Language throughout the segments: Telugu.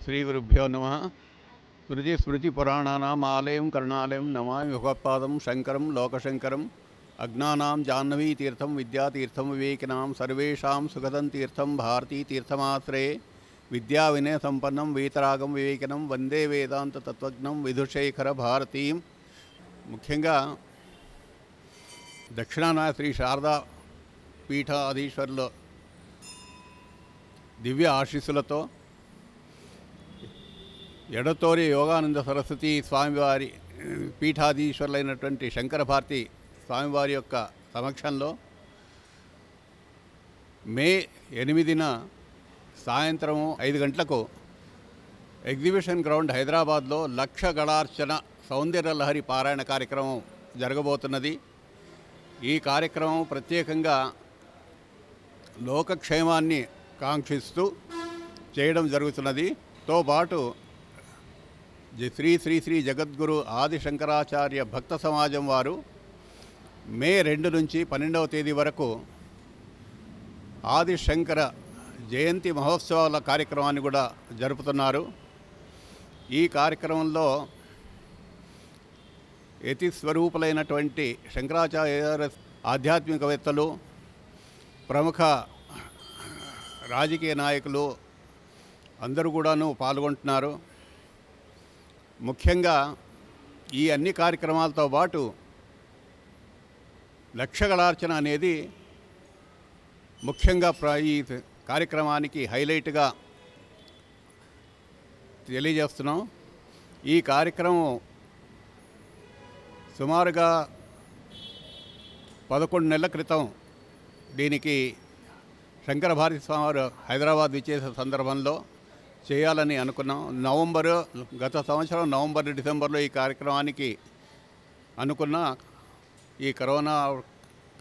శ్రీగురుభ్యో నమ. స్మృతిపురాణానాం ఆలయం కరుణాలయం నమామి భగవత్పాదం శంకరం లోకశంకరం. అజ్ఞానాం జాహ్నవీతీర్థం విద్యాతీర్థం వివేకినాం సర్వేషాం సుఖదం తీర్థం భారతీతీర్థమాశ్రయే. విద్యా వినయ సంపన్నం వీతరాగం వివేకినం వందే వేదాంత తత్వజ్ఞం విధుశేఖర భారతీం. ముఖ్యంగా దక్షిణాన శ్రీ శారదా పీఠాధీశ్వరుల దివ్య ఆశీస్సులతో ఎడతోరి యోగానంద సరస్వతి స్వామివారి పీఠాధీశ్వరులైనటువంటి శంకర భారతి స్వామివారి యొక్క సమక్షంలో మే 8న సాయంత్రం 5 గంటలకు ఎగ్జిబిషన్ గ్రౌండ్ హైదరాబాద్లో లక్ష గళార్చన సౌందర్యలహరి పారాయణ కార్యక్రమం జరగబోతున్నది. ఈ కార్యక్రమం ప్రత్యేకంగా లోకక్షేమాన్ని కాంక్షిస్తూ చేయడం జరుగుతున్నది. తో పాటు శ్రీ శ్రీ శ్రీ జగద్గురు ఆది శంకరాచార్య భక్త సమాజం వారు మే 2 నుంచి 12వ తేదీ వరకు ఆది శంకర జయంతి మహోత్సవాల కార్యక్రమాన్ని కూడా జరుపుతున్నారు. ఈ కార్యక్రమంలో యతి స్వరూపులైనటువంటి శంకరాచార్య ఆధ్యాత్మికవేత్తలు, ప్రముఖ రాజకీయ నాయకులు అందరూ కూడాను పాల్గొంటున్నారు. ముఖ్యంగా ఈ అన్ని కార్యక్రమాలతో పాటు లక్షగళార్చన అనేది ముఖ్యంగా ఈ కార్యక్రమానికి హైలైట్గా తెలియజేస్తున్నాం. ఈ కార్యక్రమం సుమారుగా 11 నెలల క్రితం దీనికి శంకర భారతి స్వామి హైదరాబాద్ విచ్చేసే సందర్భంలో చేయాలని అనుకున్నాం. గత సంవత్సరం నవంబర్ డిసెంబర్లో ఈ కార్యక్రమానికి అనుకున్న ఈ కరోనా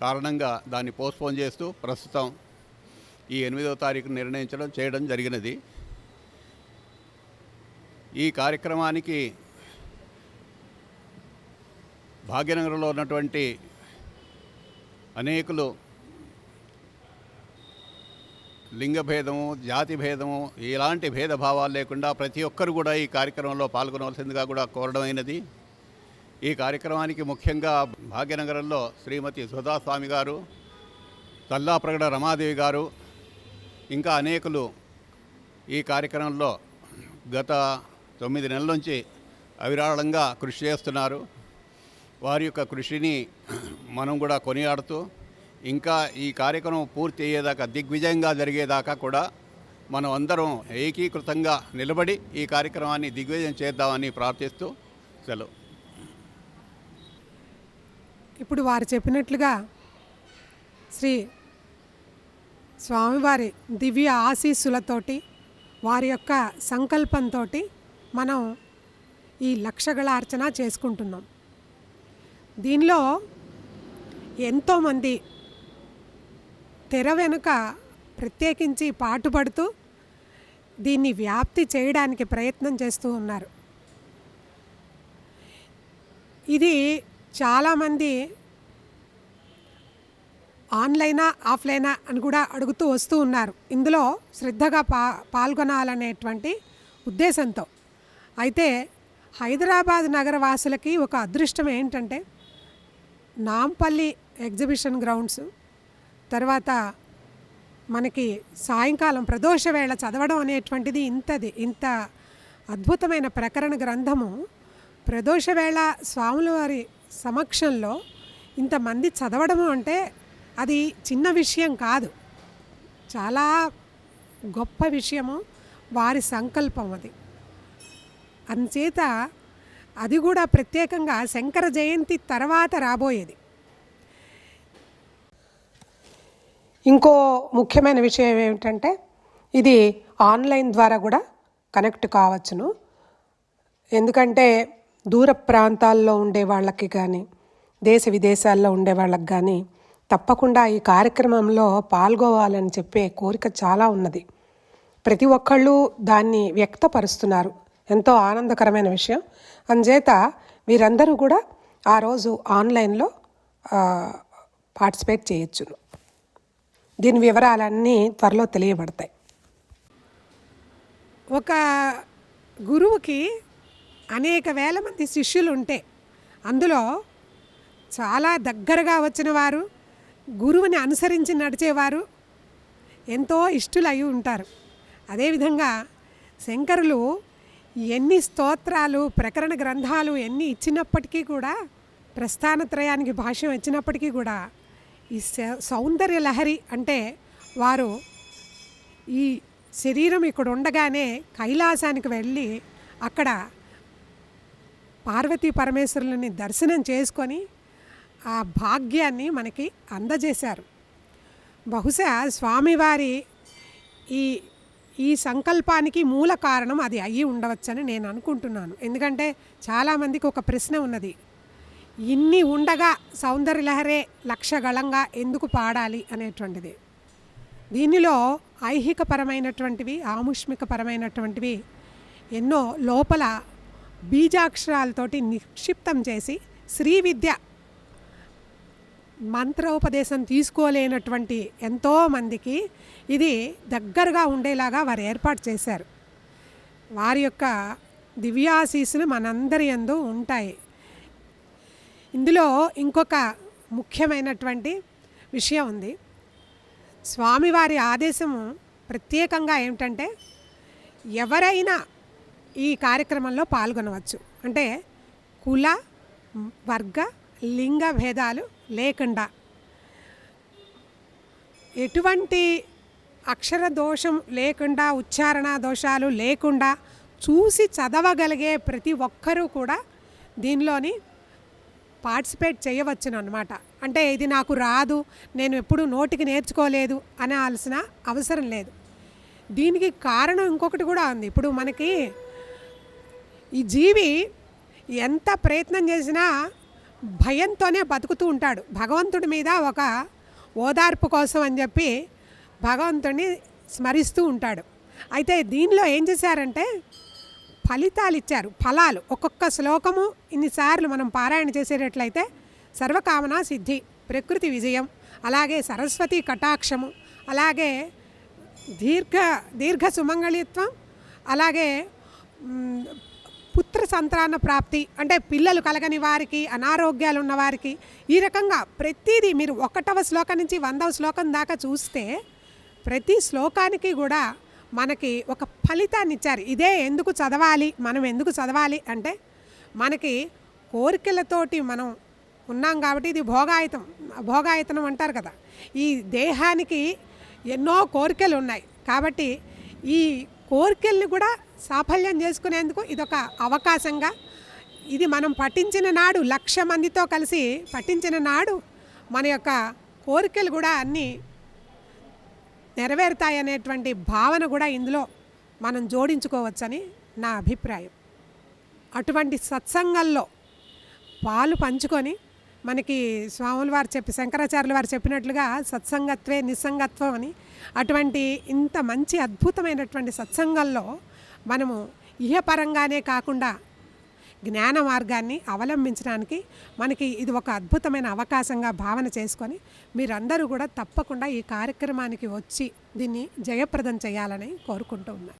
కారణంగా దాన్ని పోస్ట్పోన్ చేస్తూ ప్రస్తుతం ఈ 8వ తారీఖు చేయడం జరిగినది. ఈ కార్యక్రమానికి భాగ్యనగరంలో ఉన్నటువంటి అనేకులు లింగ భేదము, జాతి భేదము, ఇలాంటి భేదభావాలు లేకుండా ప్రతి ఒక్కరు కూడా ఈ కార్యక్రమంలో పాల్గొనవలసిందిగా కూడా కోరడమైనది. ఈ కార్యక్రమానికి ముఖ్యంగా భాగ్యనగరంలో శ్రీమతి సుధాస్వామి గారు, తల్లాప్రగడ రమాదేవి గారు, ఇంకా అనేకులు ఈ కార్యక్రమంలో గత 9 నెలల నుంచి అవిరాళంగా కృషి చేస్తున్నారు. వారి యొక్క కృషిని మనం కూడా కొనియాడుతూ ఇంకా ఈ కార్యక్రమం పూర్తి అయ్యేదాకా, దిగ్విజయంగా జరిగేదాకా కూడా మనం అందరం ఏకీకృతంగా నిలబడి ఈ కార్యక్రమాన్ని దిగ్విజయం చేద్దామని ప్రార్థిస్తూ సెలవు. ఇప్పుడు వారు చెప్పినట్లుగా శ్రీ స్వామివారి దివ్య ఆశీస్సులతోటి, వారి యొక్క సంకల్పంతో మనం ఈ లక్షగళార్చన చేసుకుంటున్నాం. దీనిలో ఎంతోమంది తెర వెనుక ప్రత్యేకించి పాటుపడుతూ దీన్ని వ్యాప్తి చేయడానికి ప్రయత్నం చేస్తూ ఉన్నారు. ఇది చాలామంది ఆన్లైనా ఆఫ్లైనా అని కూడా అడుగుతూ వస్తూ ఉన్నారు, ఇందులో శ్రద్ధగా పాల్గొనాలనేటువంటి ఉద్దేశంతో. అయితే హైదరాబాద్ నగరవాసులకి ఒక అదృష్టం ఏంటంటే నాంపల్లి ఎగ్జిబిషన్ గ్రౌండ్స్, తర్వాత మనకి సాయంకాలం ప్రదోష వేళ చదవడం అనేటువంటిది ఇంత అద్భుతమైన ప్రకరణ గ్రంథము ప్రదోష వేళ స్వాముల వారి సమక్షంలో ఇంతమంది చదవడము అంటే అది చిన్న విషయం కాదు, చాలా గొప్ప విషయము, వారి సంకల్పం అది. అందుచేత అది కూడా ప్రత్యేకంగా శంకర జయంతి తర్వాత రాబోయేది. ఇంకో ముఖ్యమైన విషయం ఏమిటంటే ఇది ఆన్లైన్ ద్వారా కూడా కనెక్ట్ కావచ్చును. ఎందుకంటే దూర ప్రాంతాల్లో ఉండే వాళ్ళకి కానీ, దేశ విదేశాల్లో ఉండే వాళ్ళకి కానీ తప్పకుండా ఈ కార్యక్రమంలో పాల్గొవాలని చెప్పే కోరిక చాలా ఉన్నది. ప్రతి ఒక్కళ్ళు దాన్ని వ్యక్తపరుస్తున్నారు, ఎంతో ఆనందకరమైన విషయం. అందుచేత వీరందరూ కూడా ఆ రోజు ఆన్లైన్లో పార్టిసిపేట్ చేయొచ్చును. దీని వివరాలన్నీ త్వరలో తెలియబడతాయి. ఒక గురువుకి అనేక వేల మంది శిష్యులు ఉంటే అందులో చాలా దగ్గరగా వచ్చిన వారు, గురువుని అనుసరించి నడిచేవారు ఎంతో ఇష్టలయ్యి ఉంటారు. అదేవిధంగా శంకరులు ఎన్ని స్తోత్రాలు, ప్రకరణ గ్రంథాలు ఎన్ని ఇచ్చినప్పటికీ కూడా, ప్రస్థానత్రయానికి భాష్యం ఇచ్చినప్పటికీ కూడా, ఈ సౌందర్య లహరి అంటే వారు ఈ శరీరం ఇక్కడ ఉండగానే కైలాసానికి వెళ్ళి అక్కడ పార్వతీ పరమేశ్వరులని దర్శనం చేసుకొని ఆ భాగ్యాన్ని మనకి అందజేశారు. బహుశా స్వామివారి ఈ ఈ సంకల్పానికి మూల కారణం అది అయ్యి ఉండవచ్చని నేను అనుకుంటున్నాను. ఎందుకంటే చాలామందికి ఒక ప్రశ్న ఉన్నది, ఇన్ని ఉండగా సౌందర్యలహరే లక్షగళంగా ఎందుకు పాడాలి అనేటువంటిది. దీనిలో ఐహికపరమైనటువంటివి, ఆముష్మికపరమైనటువంటివి ఎన్నో లోపల బీజాక్షరాలతోటి నిక్షిప్తం చేసి శ్రీ విద్య మంత్రోపదేశం తీసుకోలేనటువంటి ఎంతోమందికి ఇది దగ్గరగా ఉండేలాగా వారు ఏర్పాటు చేశారు. వారి యొక్క దివ్యాశీస్సులు మనందరి యందు ఉంటాయి. ఇందులో ఇంకొక ముఖ్యమైనటువంటి విషయం ఉంది. స్వామివారి ఆదేశము ప్రత్యేకంగా ఏమిటంటే ఎవరైనా ఈ కార్యక్రమంలో పాల్గొనవచ్చు. అంటే కుల, వర్గ, లింగ భేదాలు లేకుండా, ఎటువంటి అక్షర దోషం లేకుండా, ఉచ్చారణ దోషాలు లేకుండా చూసి చదవగలిగే ప్రతి ఒక్కరూ కూడా దీనిలోని పార్టిసిపేట్ చేయవచ్చును అన్నమాట. అంటే ఇది నాకు రాదు, నేను ఎప్పుడు నోటికి నేర్చుకోలేదు అనాల్సిన అవసరం లేదు. దీనికి కారణం ఇంకొకటి కూడా ఉంది. ఇప్పుడు మనకి ఈ జీవి ఎంత ప్రయత్నం చేసినా భయంతోనే బతుకుతూ ఉంటాడు. భగవంతుడి మీద ఒక ఓదార్పు కోసం అని చెప్పి భగవంతుడిని స్మరిస్తూ ఉంటాడు. అయితే దీనిలో ఏం చేశారంటే ఫలితాలు ఇచ్చారు, ఫలాలు. ఒక్కొక్క శ్లోకము ఇన్నిసార్లు మనం పారాయణ చేసేటట్లయితే సర్వకామనా సిద్ధి, ప్రకృతి విజయం, అలాగే సరస్వతి కటాక్షము, అలాగే దీర్ఘ సుమంగళిత్వం, అలాగే పుత్ర సంతాన ప్రాప్తి, అంటే పిల్లలు కలగని వారికి, అనారోగ్యాలు ఉన్న వారికి, ఈ రకంగా ప్రతిదీ మీరు 1వ శ్లోకం నుంచి 100వ శ్లోకం దాకా చూస్తే ప్రతి శ్లోకానికి కూడా మనకి ఒక ఫలితాన్ని ఇచ్చారు. ఇదే ఎందుకు చదవాలి, మనం ఎందుకు చదవాలి అంటే మనకి కోరికలతోటి మనం ఉన్నాం కాబట్టి, ఇది భోగాయతనం అంటారు కదా. ఈ దేహానికి ఎన్నో కోరికలు ఉన్నాయి కాబట్టి ఈ కోరికల్ని కూడా సాఫల్యం చేసుకునేందుకు ఇదొక అవకాశంగా, ఇది మనం పఠించిన నాడు 1,00,000 మందితో కలిసి పఠించిన నాడు మన యొక్క కోరికలు కూడా అన్నీ నెరవేరుతాయనేటువంటి భావన కూడా ఇందులో మనం జోడించుకోవచ్చని నా అభిప్రాయం. అటువంటి సత్సంగంలో పాలు పంచుకొని, మనకి స్వాముల వారు శంకరాచార్యుల వారు చెప్పినట్లుగా సత్సంగత్వే నిస్సంగత్వం అని, అటువంటి ఇంత మంచి అద్భుతమైనటువంటి సత్సంగంలో మనము ఇహపరంగానే కాకుండా జ్ఞాన మార్గాన్ని అవలంబించడానికి మనకి ఇది ఒక అద్భుతమైన అవకాశంగా భావన చేసుకొని మీరందరూ కూడా తప్పకుండా ఈ కార్యక్రమానికి వచ్చి దీన్ని జయప్రదం చేయాలని కోరుకుంటూ ఉన్నాను.